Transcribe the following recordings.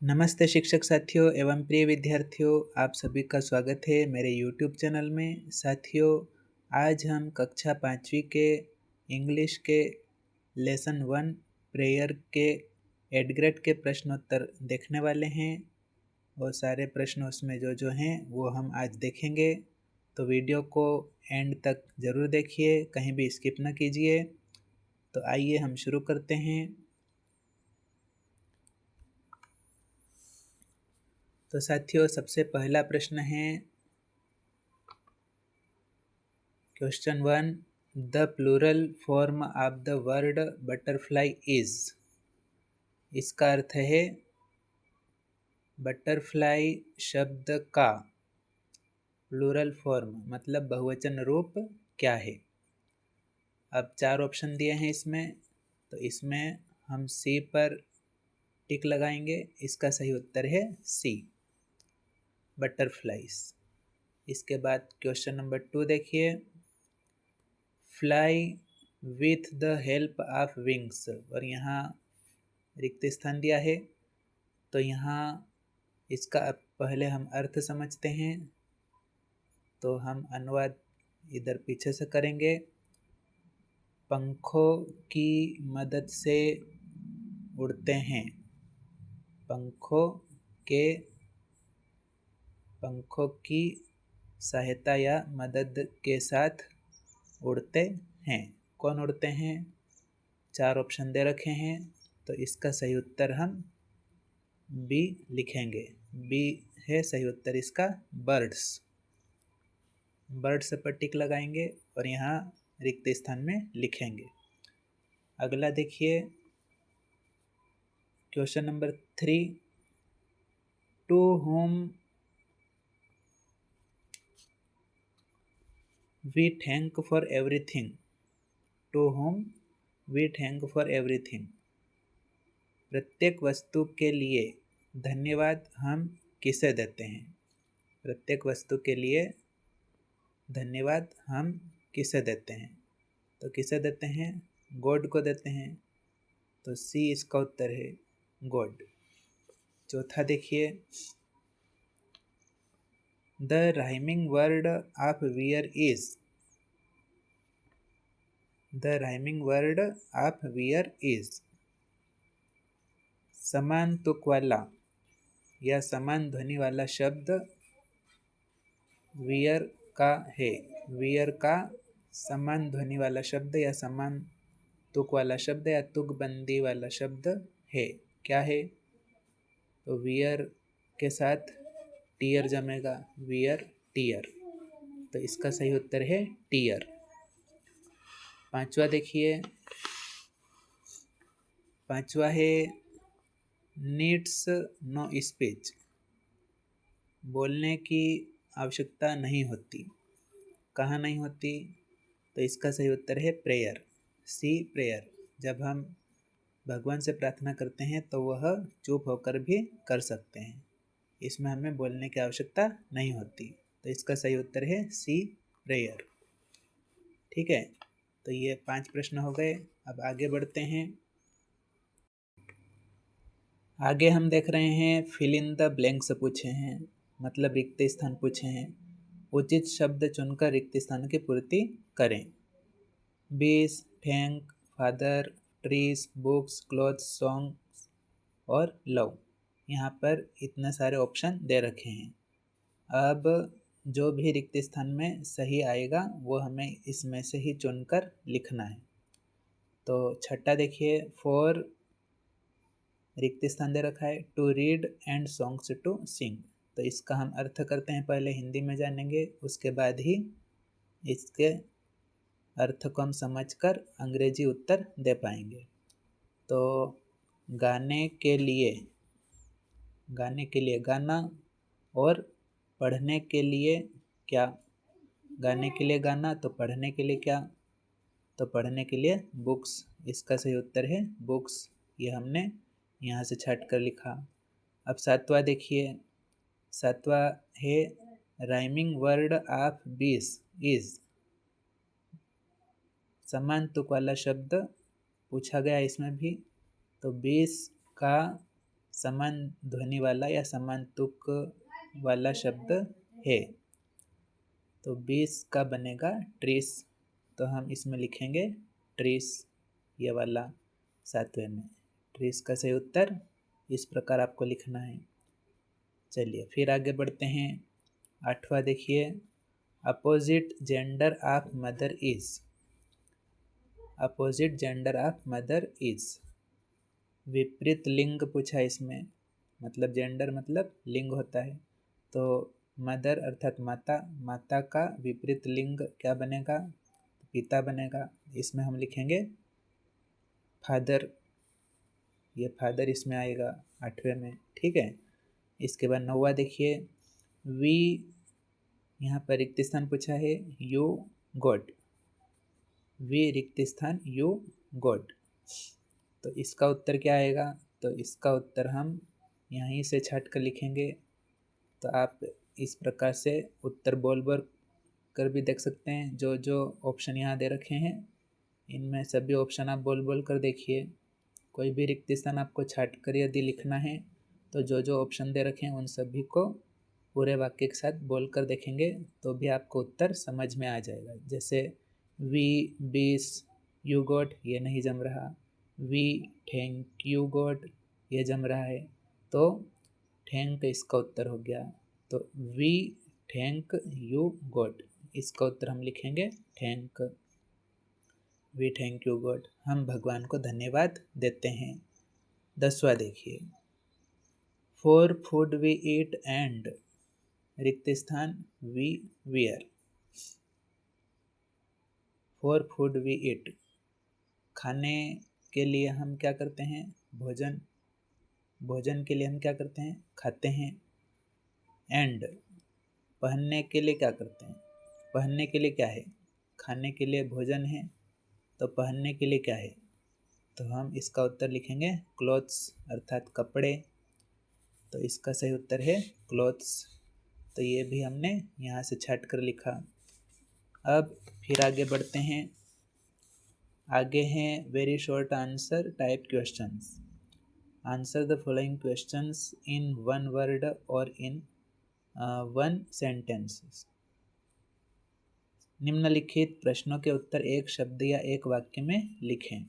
नमस्ते शिक्षक साथियों एवं प्रिय विद्यार्थियों, आप सभी का स्वागत है मेरे YouTube चैनल में। साथियों, आज हम कक्षा 5वीं के इंग्लिश के लेसन 1 प्रेयर के एडग्रेड के प्रश्नोत्तर देखने वाले हैं और सारे प्रश्न उसमें जो हैं वो हम आज देखेंगे। तो वीडियो को एंड तक ज़रूर देखिए, कहीं भी स्किप ना कीजिए। तो आइए हम शुरू करते हैं। तो साथियों, सबसे पहला प्रश्न है question 1। The plural form of the word butterfly is. इसका अर्थ है बटरफ्लाई शब्द का प्लूरल फॉर्म मतलब बहुवचन रूप क्या है। अब 4 ऑप्शन दिए हैं इसमें, तो इसमें हम सी पर टिक लगाएंगे। इसका सही उत्तर है सी, बटरफ्लाइज। इसके बाद क्वेश्चन नंबर 2 देखिए, fly with the help of wings. और यहाँ रिक्त स्थान दिया है, तो यहाँ इसका पहले हम अर्थ समझते हैं। तो हम अनुवाद इधर पीछे से करेंगे। पंखों की मदद से उड़ते हैं। पंखों की सहायता या मदद के साथ उड़ते हैं। कौन उड़ते हैं? 4 ऑप्शन दे रखे हैं, तो इसका सही उत्तर हम बी लिखेंगे। बी है सही उत्तर इसका, बर्ड्स। बर्ड्स पर टिक लगाएंगे और यहाँ रिक्त स्थान में लिखेंगे। अगला देखिए question number 3। To whom we thank for everything. To whom we thank for everything. प्रत्येक वस्तु के लिए धन्यवाद हम किसे देते हैं? प्रत्येक वस्तु के लिए धन्यवाद हम किसे देते हैं? तो किसे देते हैं? गॉड को देते हैं। तो सी इसका उत्तर है, गॉड। चौथा देखिए, the rhyming word of wear is. The rhyming word of wear is. समान तुक वाला या समान ध्वनि वाला शब्द वियर का है। वियर का समान ध्वनि वाला शब्द या समान तुक वाला शब्द या तुकबंदी वाला शब्द है। क्या है? तो वियर के साथ टीयर जमेगा, वियर टीयर। तो इसका सही उत्तर है टीयर। 5वां देखिए, 5वां है नीड्स नो स्पीच। बोलने की आवश्यकता नहीं होती। कहाँ नहीं होती? तो इसका सही उत्तर है प्रेयर, सी प्रेयर। जब हम भगवान से प्रार्थना करते हैं तो वह चुप होकर भी कर सकते हैं। इसमें हमें बोलने की आवश्यकता नहीं होती। तो इसका सही उत्तर है सी प्रेयर। ठीक है, तो ये 5 प्रश्न हो गए। अब आगे बढ़ते हैं। आगे हम देख रहे हैं फिल इन द ब्लैंक्स पूछे हैं, मतलब रिक्त स्थान पूछे हैं। उचित शब्द चुनकर रिक्त स्थान की पूर्ति करें। बीस, thank, father, trees, books, clothes, songs और लव। यहाँ पर इतने सारे ऑप्शन दे रखे हैं। अब जो भी रिक्त स्थान में सही आएगा वो हमें इसमें से ही चुनकर लिखना है। तो छठा देखिए, फॉर रिक्त स्थान दे रखा है to read and songs to sing. तो इसका हम अर्थ करते हैं, पहले हिंदी में जानेंगे, उसके बाद ही इसके अर्थ को हम समझकर अंग्रेजी उत्तर दे पाएंगे। तो गाने के लिए गाना और पढ़ने के लिए क्या? गाने के लिए गाना, तो पढ़ने के लिए क्या? तो पढ़ने के लिए बुक्स। इसका सही उत्तर है बुक्स। ये हमने यहाँ से छाट कर लिखा। अब 7वां देखिए, 7वां है राइमिंग वर्ड ऑफ बीस इज। समान तुक वाला शब्द पूछा गया इसमें भी। तो 20 का समान ध्वनि वाला या समान तुक वाला शब्द है। तो 20 का बनेगा ट्रीस, तो हम इसमें लिखेंगे ट्रीस, ये वाला 7वें में। ट्रीस का सही उत्तर इस प्रकार आपको लिखना है। चलिए फिर आगे बढ़ते हैं। 8वां देखिए, opposite gender of mother is. Opposite gender of mother is, विपरीत लिंग पूछा इसमें, मतलब जेंडर मतलब लिंग होता है। तो मदर अर्थात माता, माता का विपरीत लिंग क्या बनेगा? पिता बनेगा। इसमें हम लिखेंगे फादर, ये फादर इसमें आएगा 8वें में, ठीक है। इसके बाद 9वां देखिए, वी, यहाँ पर रिक्त स्थान पूछा है, यू गॉट, वी रिक्त स्थान यू गॉट, तो इसका उत्तर क्या आएगा? तो इसका उत्तर हम यहीं से छाट कर लिखेंगे। तो आप इस प्रकार से उत्तर बोल बोल कर भी देख सकते हैं। जो जो ऑप्शन यहाँ दे रखे हैं इनमें सभी ऑप्शन आप बोल बोल कर देखिए। कोई भी रिक्त स्थान आपको छाट कर यदि लिखना है तो जो जो ऑप्शन दे रखे हैं उन सभी को पूरे वाक्य के साथ बोल कर देखेंगे तो भी आपको उत्तर समझ में आ जाएगा। जैसे वी 20 यू गॉट, ये नहीं जम रहा। वी थैंक यू गॉट, ये जम रहा है। तो थैंक इसका उत्तर हो गया। तो वी थैंक यू गॉड, इसका उत्तर हम लिखेंगे thank, we thank you God, हम भगवान को धन्यवाद देते हैं। 10वां देखिए, for food we eat and, रिक्त स्थान we wear. For food we eat, खाने के लिए हम क्या करते हैं? भोजन, भोजन के लिए हम क्या करते हैं? खाते हैं। एंड, पहनने के लिए क्या करते हैं? पहनने के लिए क्या है? खाने के लिए भोजन है, तो पहनने के लिए क्या है? तो हम इसका उत्तर लिखेंगे क्लॉथ्स अर्थात कपड़े। तो इसका सही उत्तर है क्लॉथ्स। तो ये भी हमने यहाँ से छाट कर लिखा। अब फिर आगे बढ़ते हैं। आगे हैं very short answer type questions. Answer the following questions in one word और इन वन सेंटेंस। निम्नलिखित प्रश्नों के उत्तर एक शब्द या एक वाक्य में लिखें।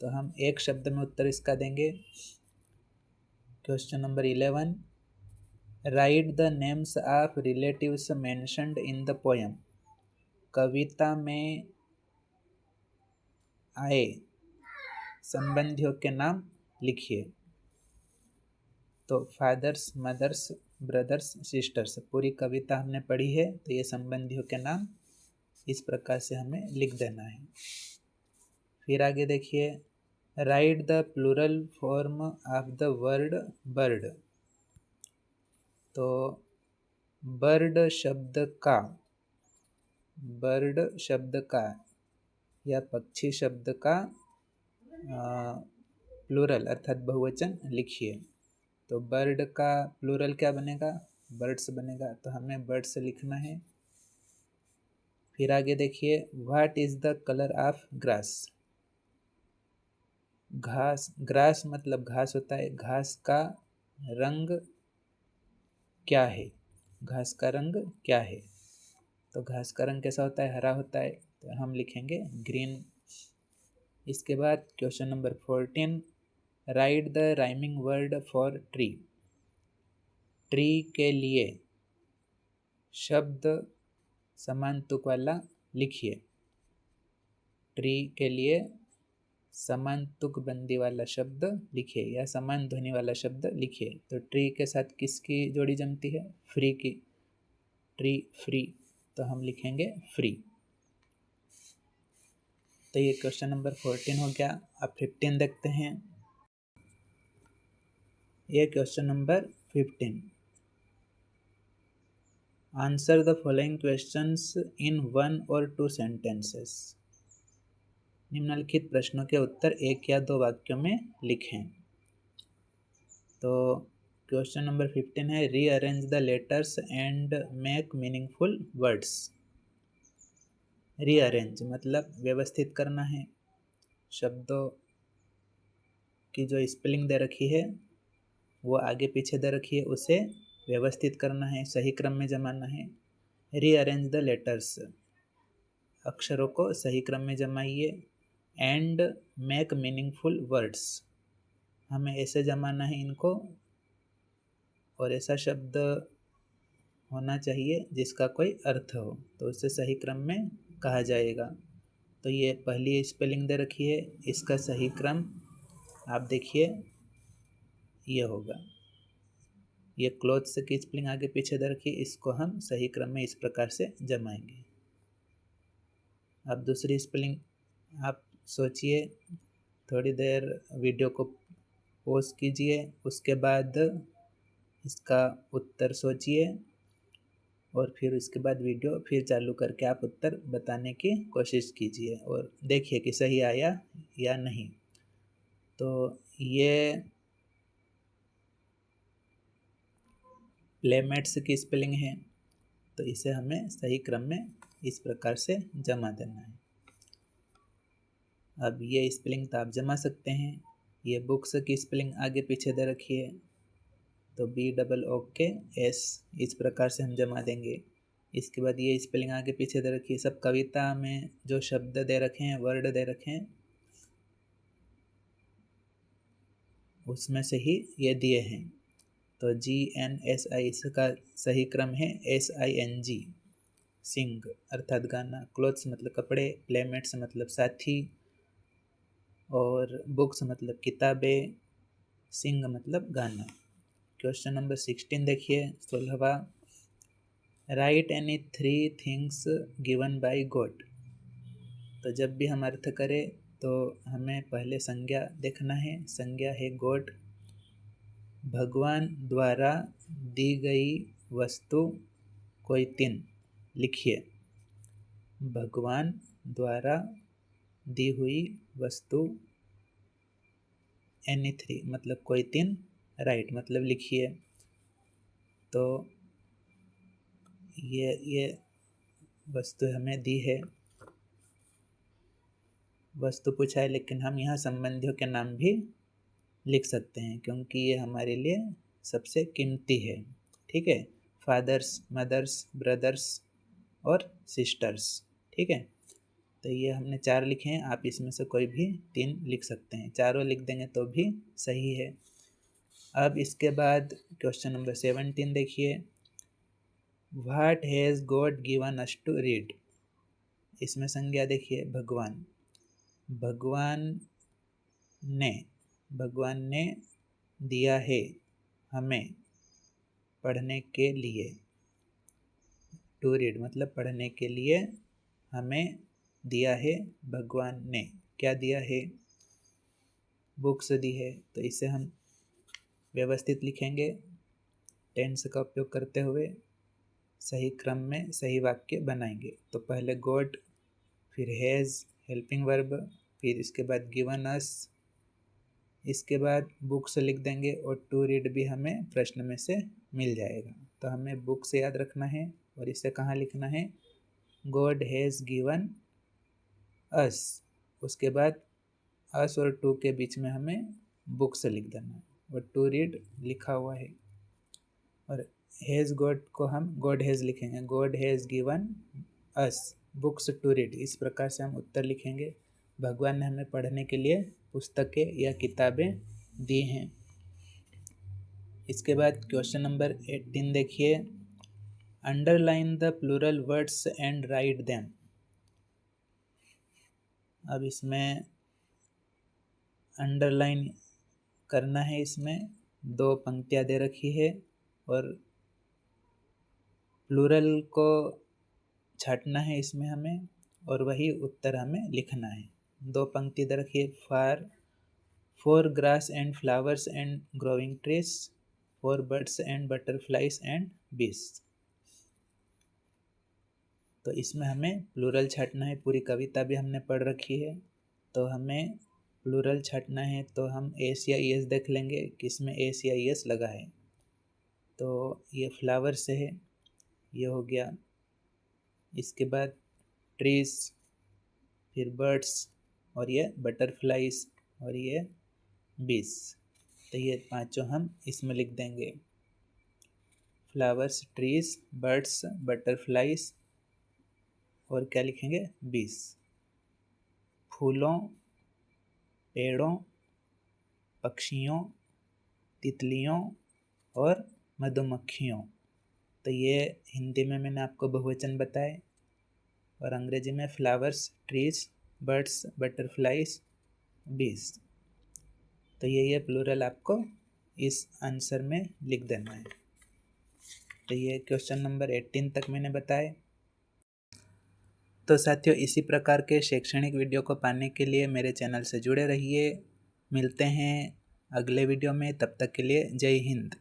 तो हम एक शब्द में उत्तर इसका देंगे। Question number 11, write the names of relatives mentioned in the poem. कविता में आए संबंधियों के नाम लिखिए। तो फादर्स, मदर्स, ब्रदर्स, सिस्टर्स, पूरी कविता हमने पढ़ी है, तो ये संबंधियों के नाम इस प्रकार से हमें लिख देना है। फिर आगे देखिए, write the plural form of the word bird. तो बर्ड शब्द का, बर्ड शब्द का या पक्षी शब्द का प्लूरल अर्थात बहुवचन लिखिए। तो बर्ड का प्लूरल क्या बनेगा? बर्ड्स बनेगा, तो हमें बर्ड्स लिखना है। फिर आगे देखिए, what is the colour of grass. घास, ग्रास मतलब घास होता है, घास का रंग क्या है? घास का रंग क्या है? तो घास का रंग कैसा होता है? हरा होता है, तो हम लिखेंगे ग्रीन। इसके बाद question number 14, right the rhyming word for tree. Tree के लिए शब्द समान तुक वाला लिखिए। ट्री के लिए समान तुक बंदी वाला शब्द लिखिए या समान ध्वनि वाला शब्द लिखिए। तो ट्री के साथ किसकी जोड़ी जमती है? फ्री की। ट्री, फ्री, तो हम लिखेंगे फ्री। तो ये क्वेश्चन नंबर 14 हो गया। अब 15 देखते हैं। ये question number 15, answer the following questions in 1 और 2 सेंटेंसेस। निम्नलिखित प्रश्नों के उत्तर एक या दो वाक्यों में लिखें। तो क्वेश्चन नंबर 15 है, rearrange the letters and make meaningful words. Rearrange मतलब व्यवस्थित करना है शब्दों की जो स्पेलिंग दे रखी है वो आगे पीछे दे रखी है, उसे व्यवस्थित करना है, सही क्रम में जमाना है। रीअरेंज द लेटर्स, अक्षरों को सही क्रम में जमाइए। एंड मेक मीनिंगफुल वर्ड्स, हमें ऐसे जमाना है इनको, और ऐसा शब्द होना चाहिए जिसका कोई अर्थ हो, तो उसे सही क्रम में कहा जाएगा। तो ये पहली स्पेलिंग दे रखी है, इसका सही क्रम आप देखिए ये होगा। ये क्लोथ्स की स्पेलिंग आगे पीछे दे रखी है, इसको हम सही क्रम में इस प्रकार से जमाएंगे। अब दूसरी स्पेलिंग आप सोचिए, थोड़ी देर वीडियो को पॉज कीजिए, उसके बाद इसका उत्तर सोचिए और फिर इसके बाद वीडियो फिर चालू करके आप उत्तर बताने की कोशिश कीजिए और देखिए कि सही आया या नहीं। तो ये प्लेमेट्स की स्पेलिंग है, तो इसे हमें सही क्रम में इस प्रकार से जमा देना है। अब ये स्पेलिंग तो आप जमा सकते हैं। ये बुक्स की स्पेलिंग आगे पीछे दे रखी है, तो BOOKS इस प्रकार से हम जमा देंगे। इसके बाद ये स्पेलिंग आगे पीछे दे रखी है। सब कविता में जो शब्द दे रखे हैं, वर्ड दे रखे हैं, उसमें से ही ये दिए हैं। तो GNSI इसका सही क्रम है SING, सिंग अर्थात गाना। क्लोथ्स मतलब कपड़े, प्लेमेट्स मतलब साथी, और बुक्स मतलब किताबें, सिंग मतलब गाना। क्वेश्चन नंबर 16 देखिए, 16वां। Write any 3 things given by God. तो जब भी हम अर्थ करें तो हमें पहले संज्ञा देखना है। संज्ञा है गॉड। भगवान द्वारा दी गई वस्तु कोई 3 लिखिए। भगवान द्वारा दी हुई वस्तु एनी 3 मतलब कोई 3, राइट मतलब लिखिए। तो ये वस्तु हमें दी है, वस्तु पूछा है, लेकिन हम यहाँ संबंधियों के नाम भी लिख सकते हैं क्योंकि ये हमारे लिए सबसे कीमती है। ठीक है, फादर्स, मदर्स, ब्रदर्स और सिस्टर्स। ठीक है, तो ये हमने 4 लिखे हैं, आप इसमें से कोई भी 3 लिख सकते हैं। चारों लिख देंगे तो भी सही है। अब इसके बाद क्वेश्चन नंबर 17 देखिए। What has God given us to read. इसमें संज्ञा देखिए भगवान। भगवान ने दिया है हमें पढ़ने के लिए। टू रीड मतलब पढ़ने के लिए हमें दिया है। भगवान ने क्या दिया है? बुक्स दी है। तो इसे हम व्यवस्थित लिखेंगे टेंस का उपयोग करते हुए, सही क्रम में सही वाक्य बनाएंगे। तो पहले गॉड, फिर हैज़ हेल्पिंग वर्ब, फिर इसके बाद गिवन अस, इसके बाद बुक्स लिख देंगे और टू रीड भी हमें प्रश्न में से मिल जाएगा। तो हमें बुक्स याद रखना है और इसे कहाँ लिखना है? गॉड हैज़ गिवन अस, उसके बाद अस और टू के बीच में हमें बुक्स लिख देना है और टू रीड लिखा हुआ है। और हैज़ गॉड को हम गॉड हैज़ लिखेंगे। God has given us books to read. इस प्रकार से हम उत्तर लिखेंगे। भगवान ने हमें पढ़ने के लिए पुस्तकें या किताबें दी हैं। इसके बाद क्वेश्चन नंबर 18 देखिए। Underline the plural words and write them. अब इसमें अंडरलाइन करना है। इसमें 2 पंक्तियाँ दे रखी है और प्लूरल को छांटना है इसमें हमें, और वही उत्तर हमें लिखना है। 2 पंक्ति दे रखी है। For grass and flowers and growing trees, for birds and butterflies and बीज। तो इसमें हमें प्लूरल छांटना है। पूरी कविता भी हमने पढ़ रखी है, तो हमें प्लूरल छांटना है। तो हम एस या एस देख लेंगे किसमें एस या एस लगा है। तो ये फ्लावर से है, ये हो गया। इसके बाद ट्रीज, फिर बर्ड्स, और ये बटरफ्लाइज, और ये 20। तो ये पांचों हम इसमें लिख देंगे। फ्लावर्स, ट्रीज, बर्ड्स, बटरफ्लाइज, और क्या लिखेंगे? 20। फूलों, पेड़ों, पक्षियों, तितलियों और मधुमक्खियों। तो ये हिंदी में मैंने आपको बहुवचन बताए, और अंग्रेजी में फ्लावर्स, ट्रीज, बर्ड्स, बटरफ्लाइज, 20। तो ये प्लूरल आपको इस आंसर में लिख देना है। तो ये क्वेश्चन नंबर 18 तक मैंने बताए। तो साथियों, इसी प्रकार के शैक्षणिक वीडियो को पाने के लिए मेरे चैनल से जुड़े रहिए। मिलते हैं अगले वीडियो में, तब तक के लिए जय हिंद।